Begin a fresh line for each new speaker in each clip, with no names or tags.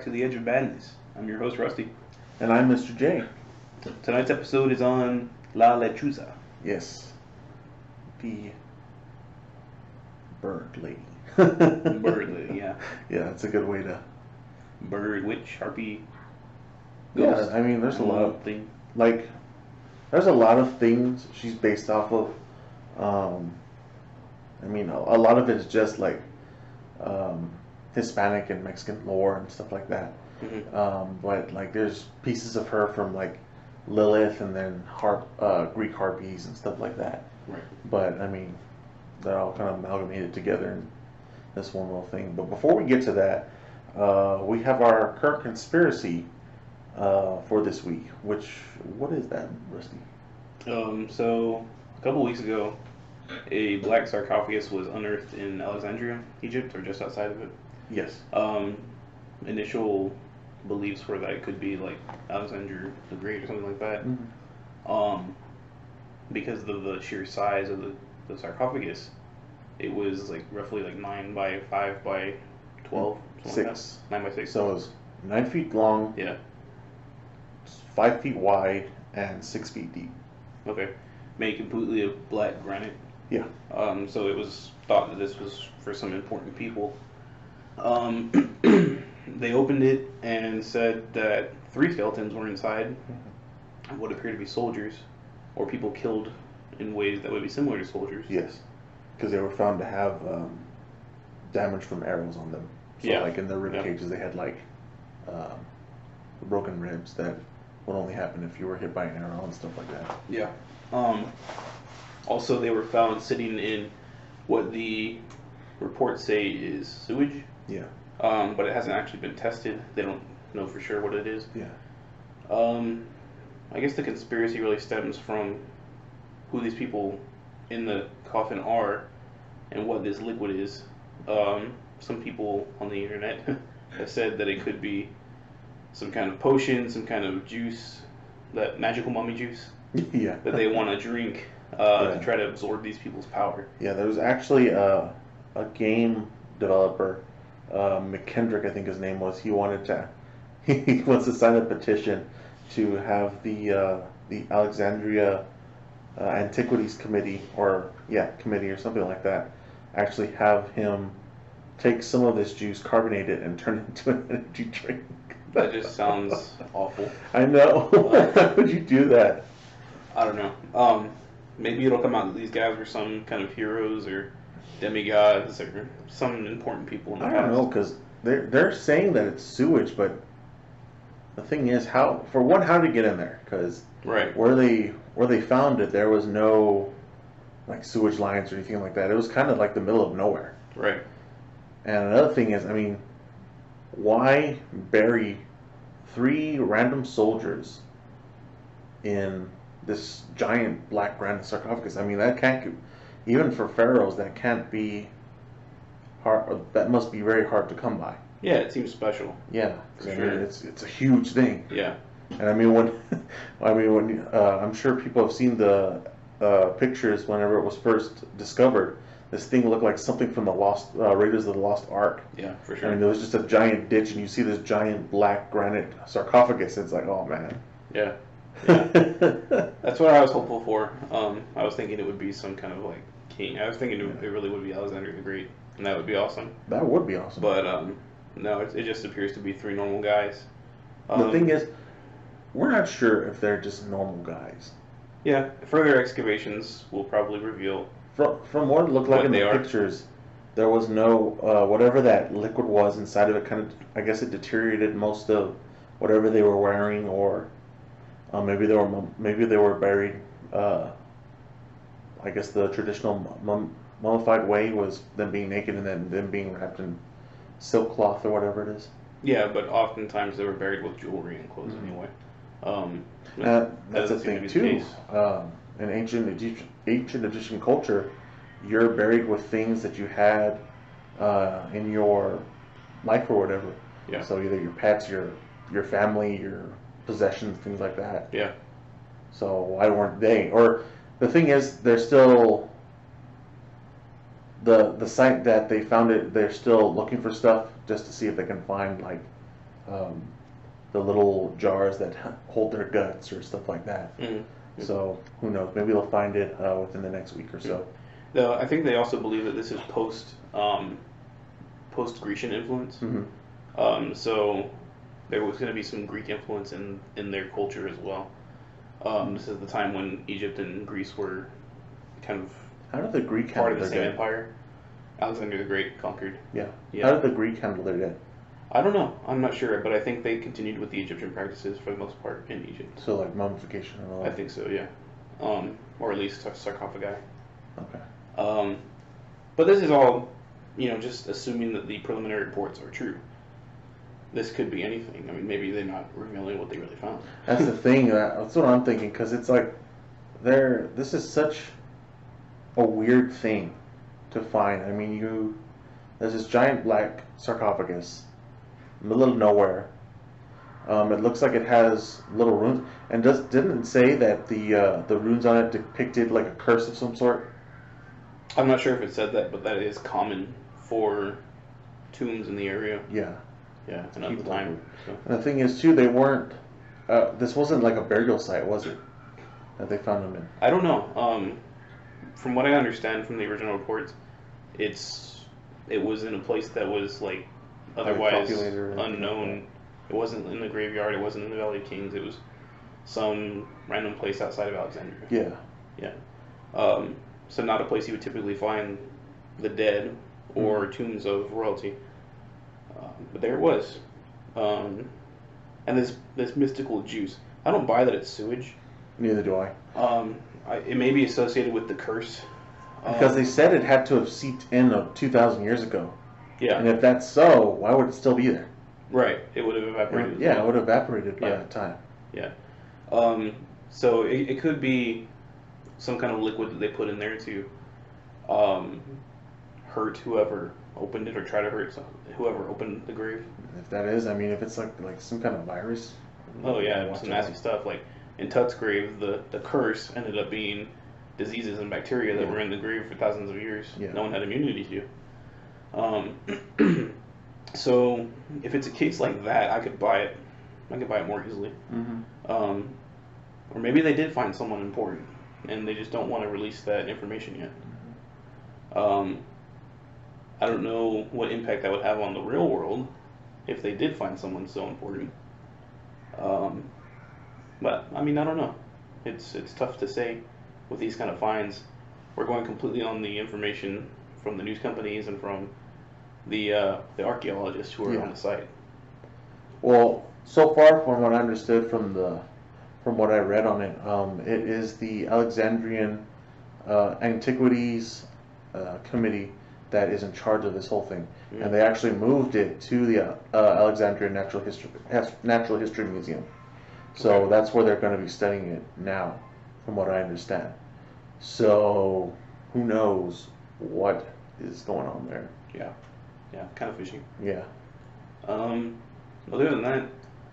to The Edge of Madness. I'm your host, Rusty.
And I'm Mr. J.
Tonight's episode is on La Lechuza.
Yes. The bird lady.
Bird lady, yeah.
Yeah, that's a good way to...
Bird, witch, harpy, ghost.
Yeah, I mean, there's a lot of...
thing.
Like, there's a lot of things she's based off of. I mean, a lot of it is just like Hispanic and Mexican lore and stuff like that.
Mm-hmm.
But like, there's pieces of her from like Lilith and then Greek harpies and stuff like that.
Right.
But I mean, they're all kind of amalgamated together in this one little thing. But before we get to that, we have our current conspiracy for this week. What is that, Rusty?
So a couple weeks ago, a black sarcophagus was unearthed in Alexandria, Egypt, or just outside of it.
Yes.
Initial beliefs were that it could be like Alexander the Great or something like that.
Mm-hmm.
Because of the sheer size of the sarcophagus, it was like roughly like 9 by 5 by 12.
6.
Like 9 by 6.
So it was 9 feet long.
Yeah.
5 feet wide and 6 feet deep.
Okay. Made completely of black granite.
Yeah.
So it was thought that this was for some important people. They opened it and said that 3 skeletons were inside, what appeared to be soldiers, or people killed in ways that would be similar to soldiers.
Yes, because they were found to have damage from arrows on them. So like in their rib cages, they had like broken ribs that would only happen if you were hit by an arrow and stuff like that.
Yeah. Also, they were found sitting in what the reports say is sewage.
Yeah.
But it hasn't actually been tested. They don't know for sure what it is.
Yeah.
I guess the conspiracy really stems from who these people in the coffin are and what this liquid is. Some people on the internet have said that it could be some kind of potion, some kind of juice, that magical mummy juice.
Yeah.
That they want to drink to try to absorb these people's power.
Yeah, there was actually a game developer, McKendrick, I think his name was. He wants to sign a petition to have the Alexandria Antiquities Committee or something like that actually have him take some of this juice, carbonate it, and turn it into an energy drink.
That just sounds awful.
I know. How would you do that?
I don't know. Maybe it'll come out that these guys were some kind of heroes or demigods or some important people in the past.
I don't know, because they're saying that it's sewage, but the thing is, how did it get in there? Because where they found it, there was no like sewage lines or anything like that. It was kind of like the middle of nowhere.
Right.
And another thing is, I mean, why bury 3 random soldiers in this giant black granite sarcophagus? I mean, that can't, even for pharaohs, that can't be hard. That must be very hard to come by.
Yeah, it seems special.
Yeah,
for sure.
It's a huge thing.
Yeah.
And I mean, when I'm sure people have seen the pictures whenever it was first discovered. This thing looked like something from the Raiders of the Lost Ark.
Yeah, for sure.
I mean, there was just a giant ditch, and you see this giant black granite sarcophagus. It's like, oh man.
Yeah. That's what I was hopeful for. I was thinking it would be some kind of like king. I was thinking it really would be Alexander the Great, and that would be awesome.
That would be awesome.
But no, it just appears to be 3 normal guys.
The thing is, we're not sure if they're just normal guys.
Yeah, further excavations will probably reveal.
From what it looked like in the pictures, there was no whatever that liquid was inside of it. Kind of, I guess it deteriorated most of whatever they were wearing, or maybe they were buried. I guess the traditional mummified way was them being naked and then them being wrapped in silk cloth or whatever it is.
Yeah, but oftentimes they were buried with jewelry and clothes anyway.
That's the thing too. In ancient Egyptian culture, you're buried with things that you had in your life or whatever.
Yeah.
So either your pets, your family, your possessions, things like that.
Yeah.
So why weren't they? Or the thing is, they're still the site that they found it. They're still looking for stuff just to see if they can find like the little jars that hold their guts or stuff like that. So who knows? Maybe they'll find it within the next week or so.
Though I think they also believe that this is post Grecian influence. So there was going to be some Greek influence in their culture as well. This is the time when Egypt and Greece were kind of
How did the Greek
part of
handle
the
their
same
dead?
empire. Alexander the Great conquered.
Yeah.
Yeah.
How did the Greek handle their dead?
I don't know. I'm not sure, but I think they continued with the Egyptian practices for the most part in Egypt.
So like mummification and all
I
that.
think so, yeah. Or at least sarcophagi.
Okay.
But this is all, just assuming that the preliminary reports are true. This could be anything. I mean, maybe they're not revealing what they really found.
That's the thing. That's what I'm thinking, because it's like, this is such a weird thing to find. I mean, there's this giant black sarcophagus in the middle of nowhere. It looks like it has little runes, and didn't it say that the runes on it depicted like a curse of some sort?
I'm not sure if it said that, but that is common for tombs in the area.
Yeah.
Yeah, and at the time. So.
And the thing is, too, they weren't. This wasn't like a burial site, was it? That they found them in.
I don't know. From what I understand from the original reports, it was in a place that was like otherwise unknown. It wasn't in the graveyard. It wasn't in the Valley of Kings. It was some random place outside of Alexandria.
Yeah.
Yeah. So not a place you would typically find the dead or tombs of royalty. But there it was. And this mystical juice. I don't buy that it's sewage.
Neither do I.
It may be associated with the curse.
Because they said it had to have seeped in 2,000 years ago.
Yeah.
And if that's so, why would it still be there?
Right. It would have evaporated.
Yeah, it would have evaporated by that time.
Yeah. So it could be some kind of liquid that they put in there to hurt whoever opened it or try to hurt whoever opened the grave.
If that is, I mean, if it's like some kind of virus.
Oh yeah, some nasty stuff. Like in Tut's grave, the curse ended up being diseases and bacteria that were in the grave for thousands of years.
Yeah.
No one had immunity to. So if it's a case like that, I could buy it. I could buy it more easily. Or maybe they did find someone important, and they just don't want to release that information yet. I don't know what impact that would have on the real world if they did find someone so important. But I mean, I don't know. It's tough to say with these kind of finds. We're going completely on the information from the news companies and from the archaeologists who are on the site.
Well, so far from what I understood from what I read on it, it is the Alexandrian Antiquities Committee that is in charge of this whole thing, and they actually moved it to the Alexandrian Natural History Museum. So that's where they're going to be studying it now, from what I understand. So who knows what is going on there?
Yeah, kind of fishy.
Yeah.
Other than that,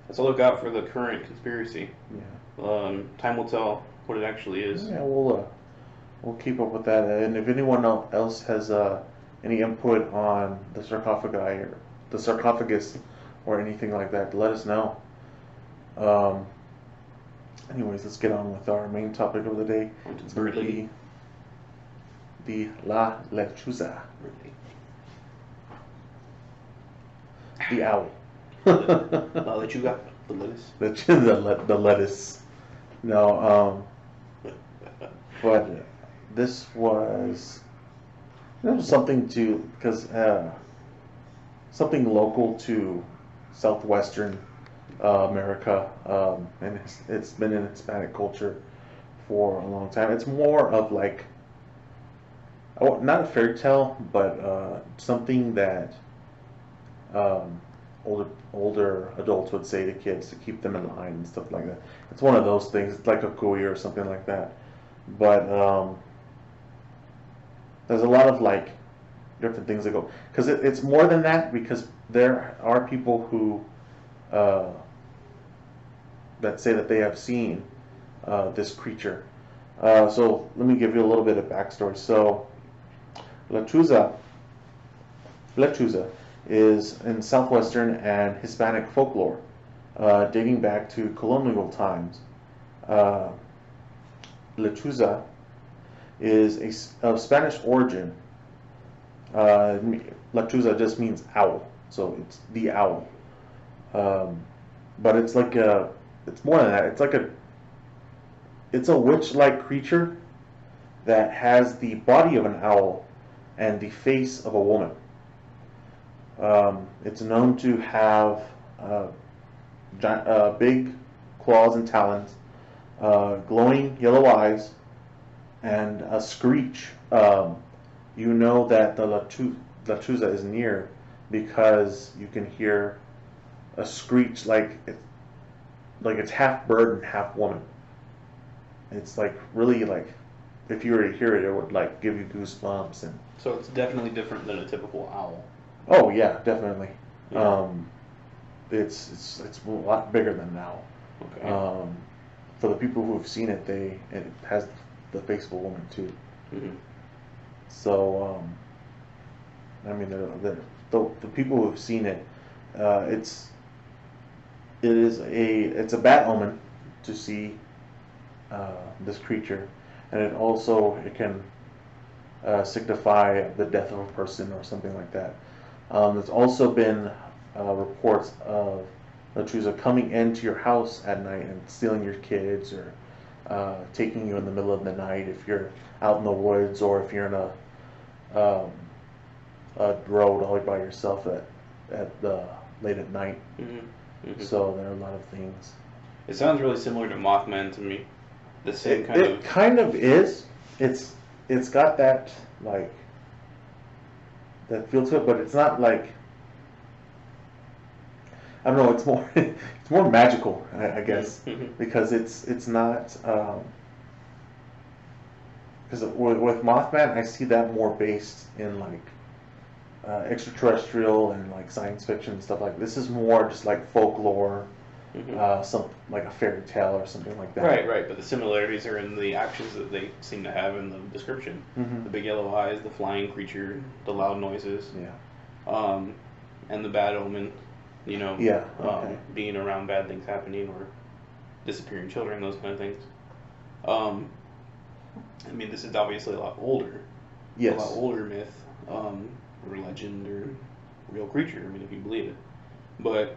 that's all I've got for the current conspiracy.
Yeah.
Time will tell what it actually is.
Yeah, we'll keep up with that. And if anyone else has any input on the sarcophagi or the sarcophagus or anything like that, let us know. Anyways, let's get on with our main topic of the day. It's going to be the La Lechuza. The owl.
La Lechuga, the lettuce.
The lettuce. No, but this was something something local to southwestern America, and it's been in Hispanic culture for a long time. It's more of like, not a fairy tale, but something that older adults would say to kids to keep them in line and stuff like that. It's one of those things. It's like a gooey or something like that. But there's a lot of like different things that go, because it's more than that, because there are people who that say that they have seen this creature. So let me give you a little bit of backstory. So Lechuza is in southwestern and Hispanic folklore, dating back to colonial times. Uh, Lechuza is of Spanish origin. Lechuza just means owl, so it's the owl. Um, but it's like it's more than that. It's a witch-like creature that has the body of an owl and the face of a woman. It's known to have big claws and talons, glowing yellow eyes, and a screech. You know that the Lechuza is near because you can hear a screech like it's half bird and half woman. It's like really like if you were to hear it, it would like give you goosebumps. And
So it's definitely different than a typical owl.
oh yeah, definitely.
Yeah.
It's a lot bigger than an owl.
Okay.
For the people who have seen it, it has the face of a woman too.
Mm-hmm.
So I mean, the people who have seen it, it's a bad omen to see this creature, and it can signify the death of a person or something like that. There's also been reports of Lechuza coming into your house at night and stealing your kids or taking you in the middle of the night if you're out in the woods or if you're in a road all by yourself late at night.
Mm-hmm. Mm-hmm.
So there are a lot of things.
It sounds really similar to Mothman to me. The same kind
It
of.
kind of is. It's got that like that feel to it, but it's not like I don't know. It's more it's more magical, I guess,
Mm-hmm.
because it's not because with Mothman I see that more based in like extraterrestrial and like science fiction and stuff like this. Is more just like folklore.
Mm-hmm.
Some like a fairy tale or something like that.
Right. But the similarities are in the actions that they seem to have in the description.
Mm-hmm.
The big yellow eyes, the flying creature, the loud noises,
Yeah.
and the bad omen.
Yeah. Okay.
Being around bad things happening or disappearing children, those kind of things. I mean, this is obviously a lot older.
Yes.
A lot older myth, or legend, or real creature. I mean, if you believe it. But,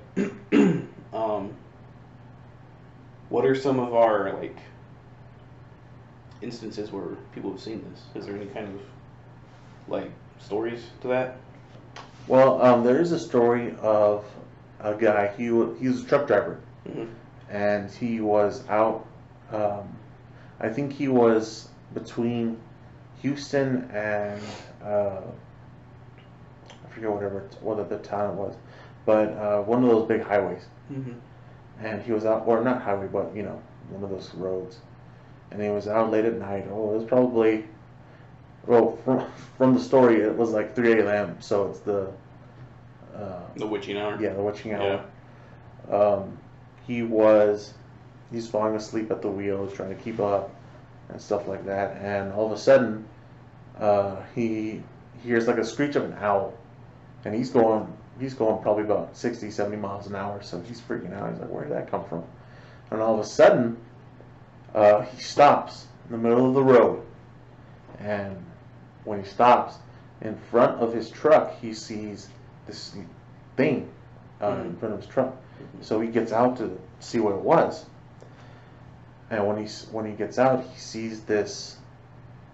what are some of our like instances where people have seen this? Is there any kind of like stories to that?
Well, there is a story of a guy. He was a truck driver,
Mm-hmm.
and he was out. I think he was between Houston and I forget what the town it was, but one of those big highways.
Mm-hmm.
And he was out, or not highway, but one of those roads. And he was out late at night. Oh, it was probably, well, from the story, it was like 3 a.m. So it's the
witching hour.
Yeah, the witching hour.
Yeah.
He's falling asleep at the wheel, trying to keep up and stuff like that. And all of a sudden, he hears like a screech of an owl, and he's going probably about 60, 70 miles an hour. So he's freaking out. He's like, where did that come from? And all of a sudden, he stops in the middle of the road. And when he stops, in front of his truck, he sees this thing in front of his truck. So he gets out to see what it was. And when he gets out, he sees this.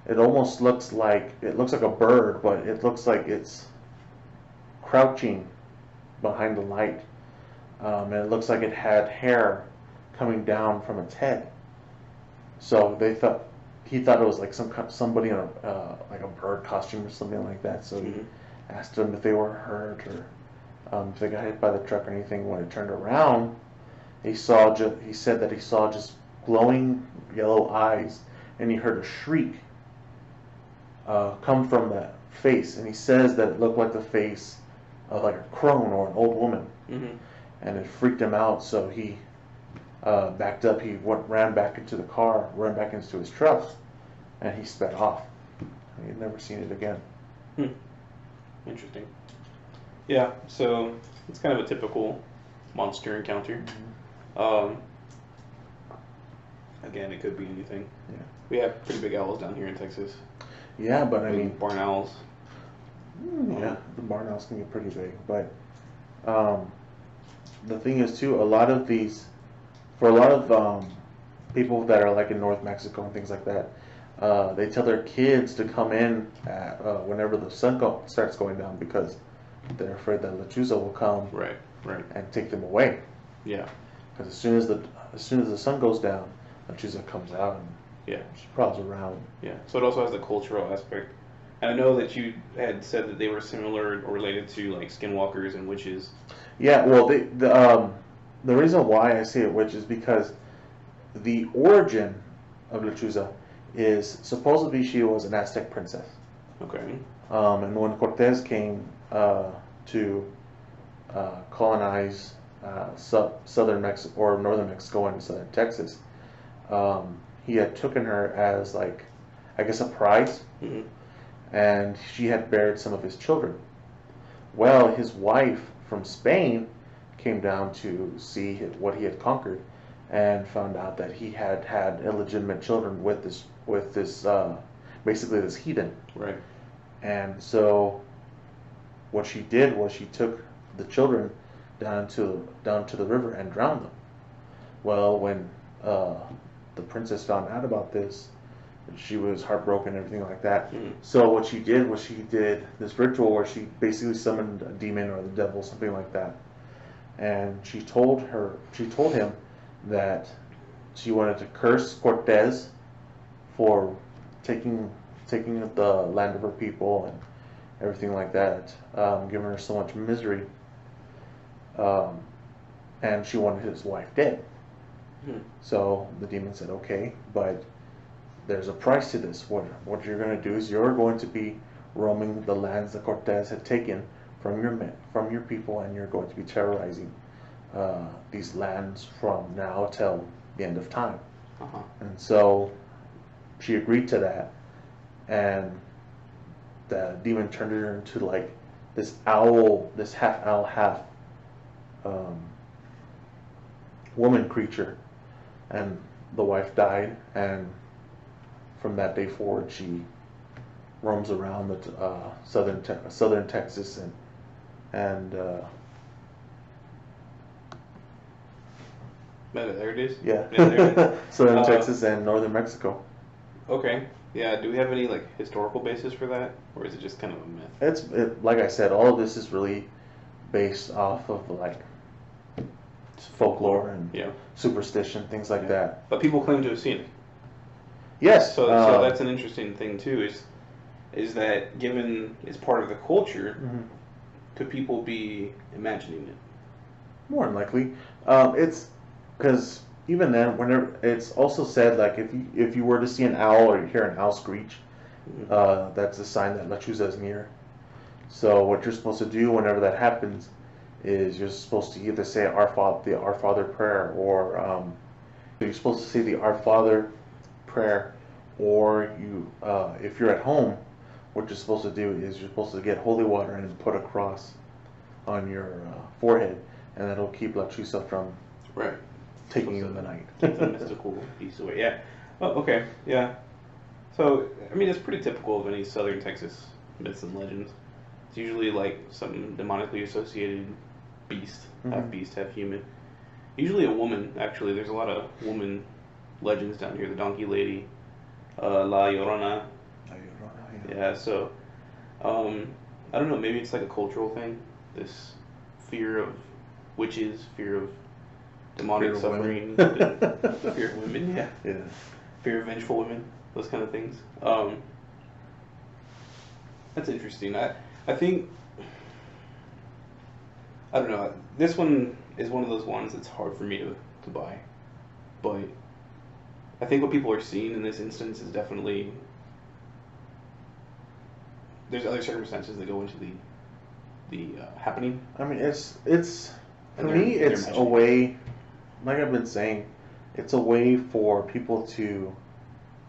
It almost looks like a bird, but it looks like it's crouching behind the light, and it looks like it had hair coming down from its head. So he thought it was like somebody in like a bird costume or something like that. So he asked them if they were hurt or if they got hit by the truck or anything. When it turned around, he said that he saw just glowing yellow eyes, and he heard a shriek come from that face, and he says that it looked like the face of like a crone or an old woman.
Mm-hmm.
And it freaked him out, so he backed up. He ran back into the car, ran back into his truck, and he sped off. He had never seen it again.
Interesting. Yeah, so it's kind of a typical monster encounter.
Mm-hmm.
Again, it could be anything.
Yeah.
We have pretty big owls down here in Texas.
Yeah, but I
Big
mean,
barn owls.
yeah, the barn owls can get pretty big. But the thing is, too, for a lot of people that are like in North Mexico and things like that, they tell their kids to come in whenever the starts going down because they're afraid that Lechuza will come
Right, right.
and take them away.
Yeah,
Because as soon as the sun goes down, Lechuza comes out and
yeah,
she prowls around.
yeah. So it also has the cultural aspect. And I know that you had said that they were similar or related to like skinwalkers and witches.
Yeah, well, the reason why I say it witch is because the origin of Lechuza is supposedly she was an Aztec princess.
Okay.
And when Cortez came to colonize southern Mexico or northern Mexico and southern Texas, he had taken her as like, I guess, a prize,
Mm-hmm.
and she had buried some of his children. Well, his wife from Spain came down to see what he had conquered, and found out that he had had illegitimate children with this basically this heathen.
Right.
And so what she did was she took the children down to the river and drowned them. Well, when the princess found out about this, she was heartbroken and everything like that.
Mm.
So what she did was she did this ritual where she basically summoned a demon or the devil, something like that. And she told him that she wanted to curse Cortez for taking the land of her people and everything like that, giving her so much misery. And she wanted his wife dead.
Mm.
So the demon said, "Okay, but there's a price to this. What you're going to do is you're going to be roaming the lands that Cortez had taken from your people, and you're going to be terrorizing these lands from now till the end of time."
Uh-huh.
And so she agreed to that, and the demon turned her into like this owl, this half owl, half woman creature, and the wife died, and from that day forward, she roams around the southern Texas and
There it is.
yeah,
Yeah, there it is.
southern Texas and northern Mexico.
Okay. Yeah. Do we have any like historical basis for that, or is it just kind of a myth?
Like I said, all of this is really based off of like folklore and
Yeah.
superstition, things like that.
But people claim to have seen it.
Yes.
So that's an interesting thing too. Is that given it's part of the culture,
Mhm.
could people be imagining it?
More than likely, it's because even then, whenever it's also said like if you were to see an owl or you hear an owl screech,
Mm-hmm.
that's a sign that Lechuza is near. So what you're supposed to do whenever that happens is you're supposed to either say the Our Father prayer, or you're supposed to say the Our Father prayer, or if you're at home, what you're supposed to do is you're supposed to get holy water and put a cross on your forehead, and that'll keep Lechuza from
Right.
taking you in the night.
Keep the mystical piece away. Yeah. Oh, okay. Yeah. So, I mean, it's pretty typical of any southern Texas myths and legends. It's usually like some demonically associated beast, half
Mhm.
beast, half human. Usually a woman, actually. There's a lot of woman legends down here. The Donkey Lady, La Llorona. Yeah, so, I don't know, maybe it's like a cultural thing. This fear of witches, fear of demonic
Fear of
suffering,
women.
fear of women, yeah.
Yeah.
Fear of vengeful women, those kind of things. That's interesting. I think, I don't know, this one is one of those ones that's hard for me to buy. But I think what people are seeing in this instance is definitely, there's other circumstances that go into the happening.
I mean, it's for
And
me,
they're
it's a
imagining.
way, like I've been saying, it's a way for people to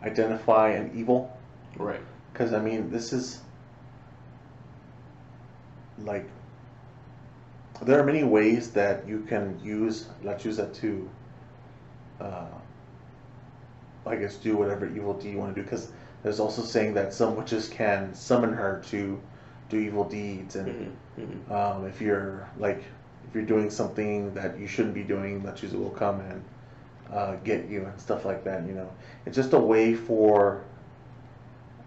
identify an evil.
Right.
Because I mean, this is like there are many ways that you can use Lechuza to, uh, I guess, do whatever evil deed you want to do. Because there's also saying that some witches can summon her to do evil deeds, and if you're doing something that you shouldn't be doing, Lechuza will come and get you and stuff like that. It's just a way for,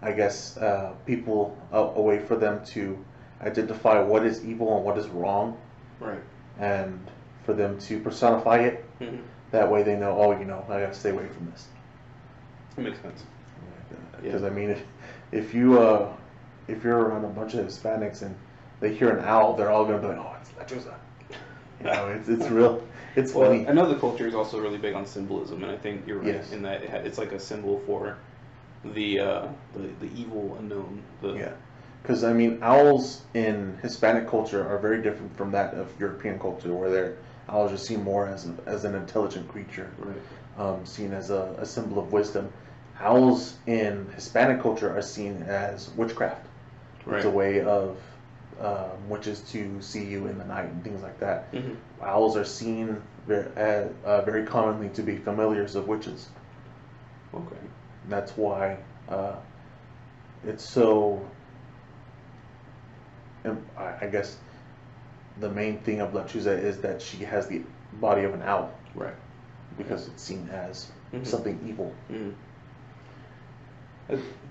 I guess, people, a way for them to identify what is evil and what is wrong,
right,
and for them to personify it. That way they know, I gotta stay away from this.
That makes sense.
Because I mean, if you're around a bunch of Hispanics and they hear an owl, they're all gonna be like, "Oh, it's Lechuza." It's real. It's funny.
I know the culture is also really big on symbolism, and I think you're right
Yes.
in that it's like a symbol for the evil unknown.
Because I mean, owls in Hispanic culture are very different from that of European culture, where owls are seen more as an intelligent creature,
right.
Seen as a symbol of wisdom. Owls in Hispanic culture are seen as witchcraft.
Right.
It's a way of witches to see you in the night and things like that. Owls are seen very commonly to be familiars of witches.
Okay.
That's why it's so. I guess the main thing of Lechuza is that she has the body of an owl.
Right.
Because it's seen as something evil.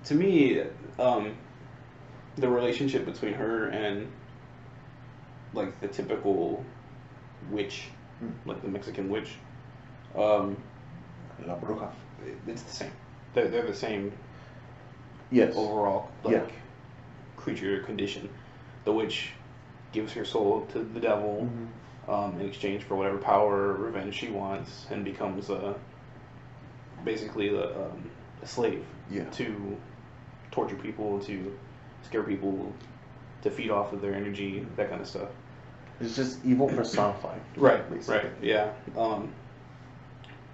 To me, the relationship between her and like the typical witch, like the Mexican witch,
La bruja.
it's the same. They're the same.
Yes.
Overall, creature condition. The witch gives her soul to the devil in exchange for whatever power or revenge she wants, and becomes basically a slave to torture people, to scare people, to feed off of their energy, that kind of stuff.
It's just evil personified.
Right,
basically.
right, yeah.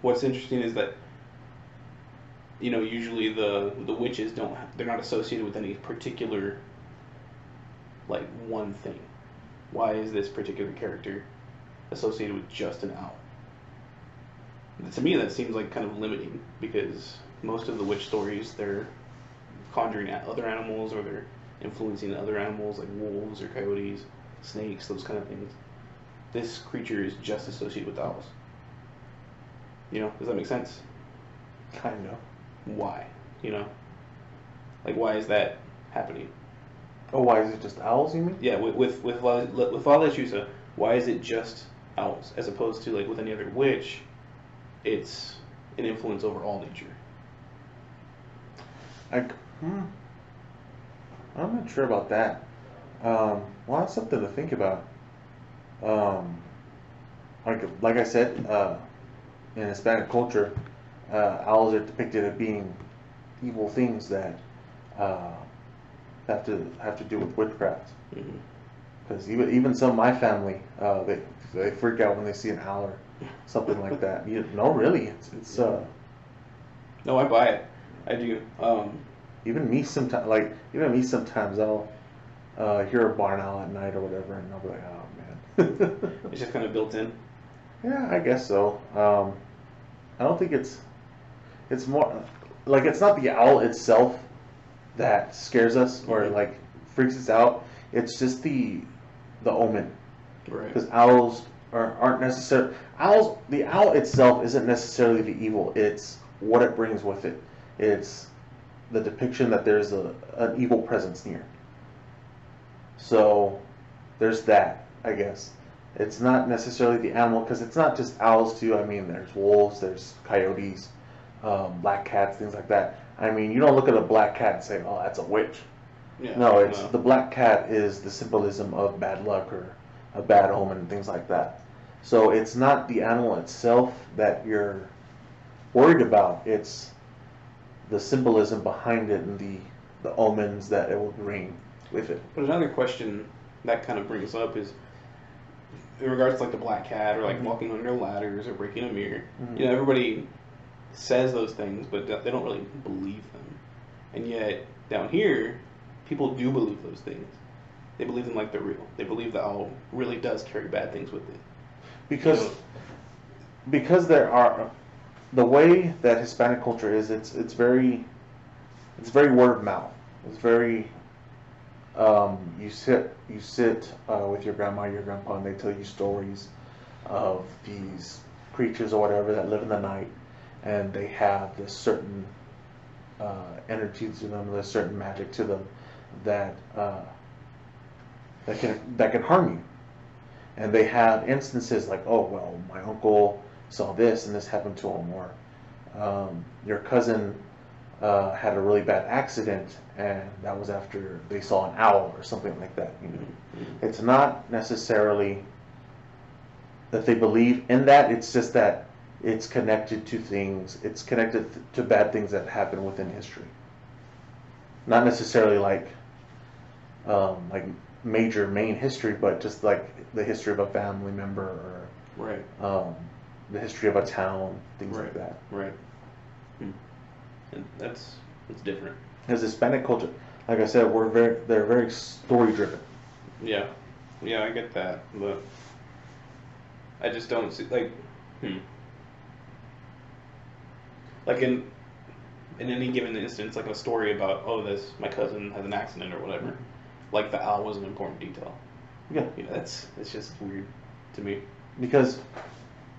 What's interesting is that usually the witches they're not associated with any particular like one thing. Why is this particular character associated with just an owl? To me, that seems like kind of limiting, because most of the witch stories, they're conjuring other animals, or they're influencing other animals like wolves or coyotes, snakes, those kind of things. This creature is just associated with owls. Does that make sense?
Kind of.
Why? Like, why is that happening?
Oh, why is it just owls, you mean?
Yeah, with La Lechuza, why is it just owls, as opposed to like with any other witch, it's an influence over all nature?
I'm not sure about that. Well, that's something to think about. Like I said, in Hispanic culture, owls are depicted as being evil things that have to do with witchcraft. Because even some of my family, they freak out when they see an owl or something like that. No, really, it's
No, I buy it. I do.
Even me sometimes, I'll hear a barn owl at night or whatever, and I'll be like, oh man.
It's just kind of built in.
Yeah, I guess so. I don't think it's more like, it's not the owl itself that scares us or like freaks us out. It's just the omen.
Right.
Because owls aren't necessarily owls. The owl itself isn't necessarily the evil. It's what it brings with it. It's the depiction that there's an evil presence near. So there's that, I guess. It's not necessarily the animal, because it's not just owls too. I mean, there's wolves, there's coyotes, black cats, things like that. I mean, you don't look at a black cat and say, "Oh, that's a witch."
Yeah,
no, the black cat is the symbolism of bad luck or a bad omen and things like that. So it's not the animal itself that you're worried about. It's the symbolism behind it and the omens that it will bring with it.
But another question that kind of brings up is, in regards to like the black cat, or like walking under ladders or breaking a mirror. Everybody says those things, but they don't really believe them. And yet down here, people do believe those things. They believe them like they're real. They believe the owl really does carry bad things with it.
Because because there are the way that Hispanic culture is, it's very word of mouth. It's very you sit with your grandma, your grandpa, and they tell you stories of these creatures or whatever that live in the night, and they have this certain energy to them, this certain magic to them that that can harm you. And they have instances like, oh well, my uncle saw this and this happened to him, or your cousin had a really bad accident and that was after they saw an owl or something like that. You know, it's not necessarily that they believe in that. It's just that it's connected to things. It's connected to bad things that happen within history. Not necessarily like major main history, but just like the history of a family member or
right.
The history of a town, things
right.
like that.
Right. And that's different.
As Hispanic culture, like I said, they're very story driven.
Yeah, I get that, but I just don't see like in any given instance, like a story about my cousin has an accident or whatever. Like the owl was an important detail.
Yeah,
it's just weird to me.
Because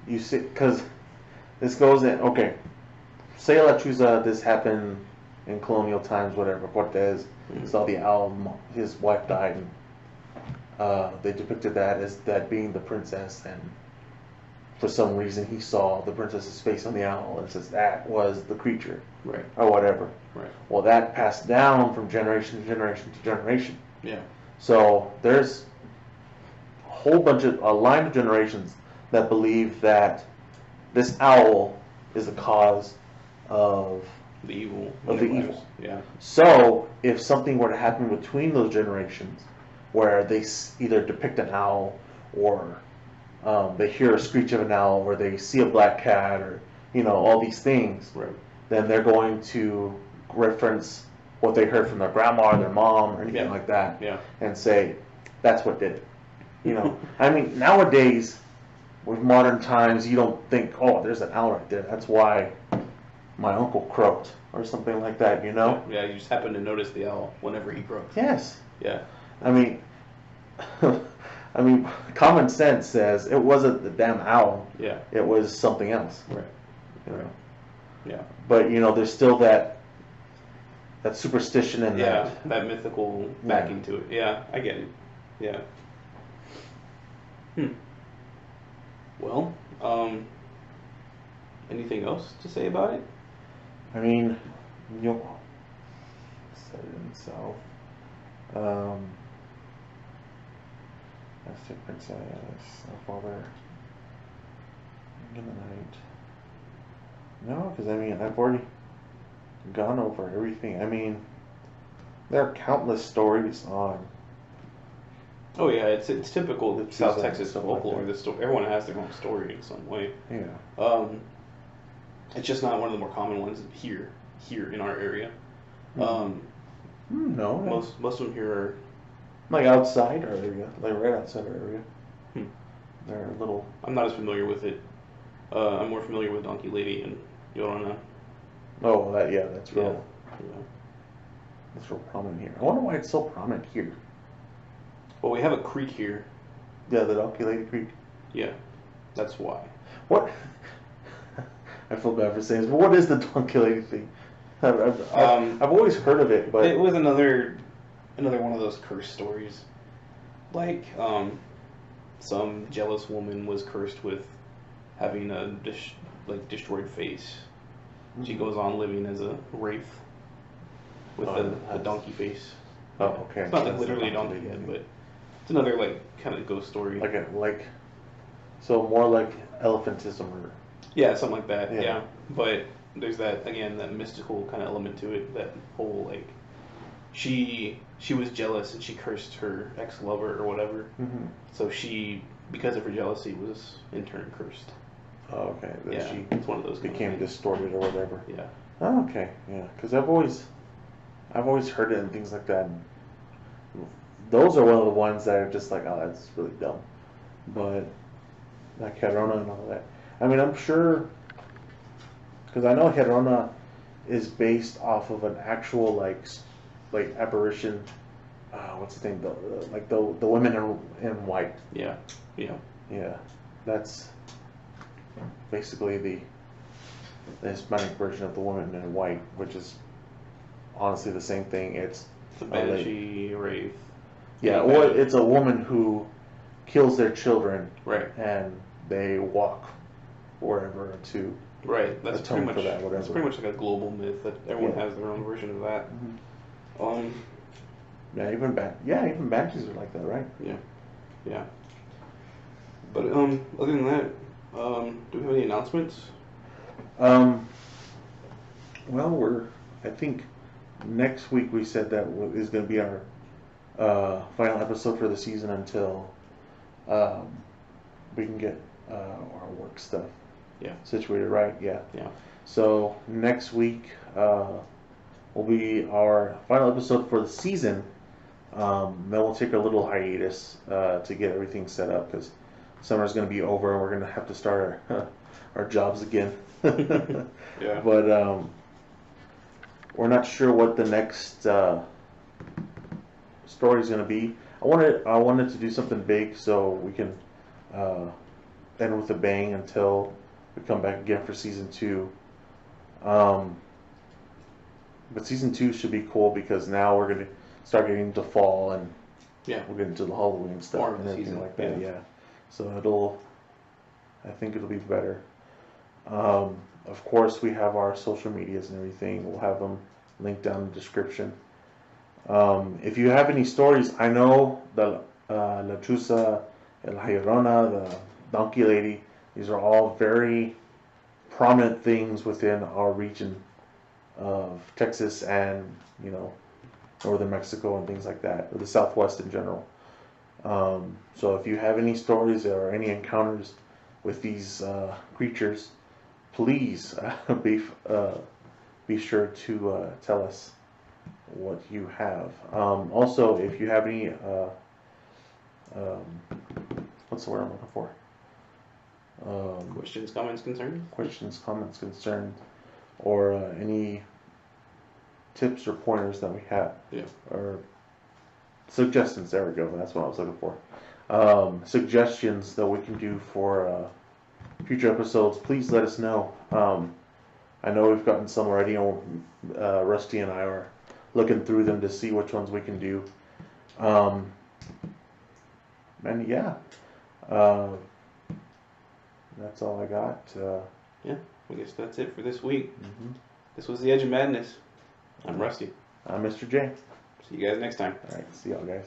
this goes in. Okay, say Lechuza, this happened in colonial times, whatever. Cortez saw the owl, his wife died, and they depicted that as that being the princess, and for some reason he saw the princess's face on the owl and says that was the creature,
right,
or whatever.
Right.
Well, that passed down from generation to generation to generation.
Yeah.
So there's a line of generations that believe that this owl is the cause of
the evil. Yeah.
So if something were to happen between those generations, where they either depict an owl, or they hear a screech of an owl, or they see a black cat, or all these things,
right,
then they're going to reference what they heard from their grandma or their mom or anything like that, and say that's what did it. I mean, nowadays with modern times, you don't think, oh, there's an owl right there, that's why my uncle croaked or something like that.
Yeah, you just happen to notice the owl whenever he croaks.
Yes.
Yeah.
I mean, common sense says it wasn't the damn owl.
Yeah.
It was something else.
Right. Right. Yeah.
But there's still that superstition and
that mythical backing to it. Yeah, I get it. Yeah. Well, anything else to say about it?
I mean, said it himself. That's the princess, our father, in the night. No, because I've already gone over everything. I mean, there are countless stories on.
Oh yeah, it's typical
Lechuza,
South Texas folklore.
Like
everyone has their own story in some way.
Yeah.
It's just not one of the more common ones here in our area.
No.
Most of them here are
like outside our area, like right outside our area. They're a little.
I'm not as familiar with it. I'm more familiar with Donkey Lady and Yorona.
Oh, that's real.
Yeah.
That's real prominent here. I wonder why it's so prominent here.
Well, we have a creek here.
Yeah, the Donkey Lady Creek.
Yeah, that's why.
What? I feel bad for saying this, but what is the Donkey Lady thing? I've always heard of it, but
it was another one of those cursed stories. Like, some jealous woman was cursed with having a destroyed face. She goes on living as a wraith with a donkey face.
Oh, okay.
It's not like literally a donkey yet, but it's another kind of ghost story.
So more like elephantism or.
Yeah, something like that. Yeah. But there's that mystical kind of element to it. That whole she was jealous and she cursed her ex-lover or whatever.
Mm-hmm.
So she, because of her jealousy, was in turn cursed.
Oh, okay. Then
it's one of those
became distorted or whatever.
Yeah.
Oh, okay. Yeah, because I've always heard it and things like that. those are one of the ones that are just like, oh, that's really dumb. But like Herona and all that. I mean, I'm sure, because I know Herona is based off of an actual like apparition. What's the name? The women in white.
Yeah.
Yeah, that's basically the Hispanic version of the woman in white, which is honestly the same thing. It's
a banshee, wraith.
Yeah, well, it's a woman who kills their children,
right,
and they walk wherever to
that's
atone
pretty much
for that. Whatever.
It's pretty much like a global myth that everyone has their own version of that.
Mm-hmm. Even banshees are like that, right?
Yeah. But other than that, do we have any announcements?
Well, I think next week we said that is going to be our final episode for the season until we can get our work stuff situated, right? Yeah. So next week will be our final episode for the season. Then we'll take a little hiatus to get everything set up because summer's going to be over and we're going to have to start our jobs again.
Yeah.
But we're not sure what the next story is going to be. I wanted to do something big so we can end with a bang until we come back again for season 2. But season 2 should be cool because now we're going to start getting into fall and we're getting into the Halloween stuff and everything like that. Yeah. So I think it'll be better. Of course, we have our social medias and everything. We'll have them linked down in the description. If you have any stories, I know the Lechuza, El Hirona, the Donkey Lady, these are all very prominent things within our region of Texas and, northern Mexico and things like that, or the Southwest in general. So if you have any stories or any encounters with these creatures, please be sure to tell us what you have. Also, if you have any, what's the word I'm looking for?
Questions, comments, concerns,
or any tips or pointers that we have, or suggestions. There we go. That's what I was looking for. Suggestions that we can do for future episodes. Please let us know. I know we've gotten some already, and Rusty and I are looking through them to see which ones we can do. And yeah, that's all I got.
I guess that's it for this week. This was The Edge of Madness. I'm Rusty.
I'm Mr. J.
See you guys next time.
All right, see y'all guys.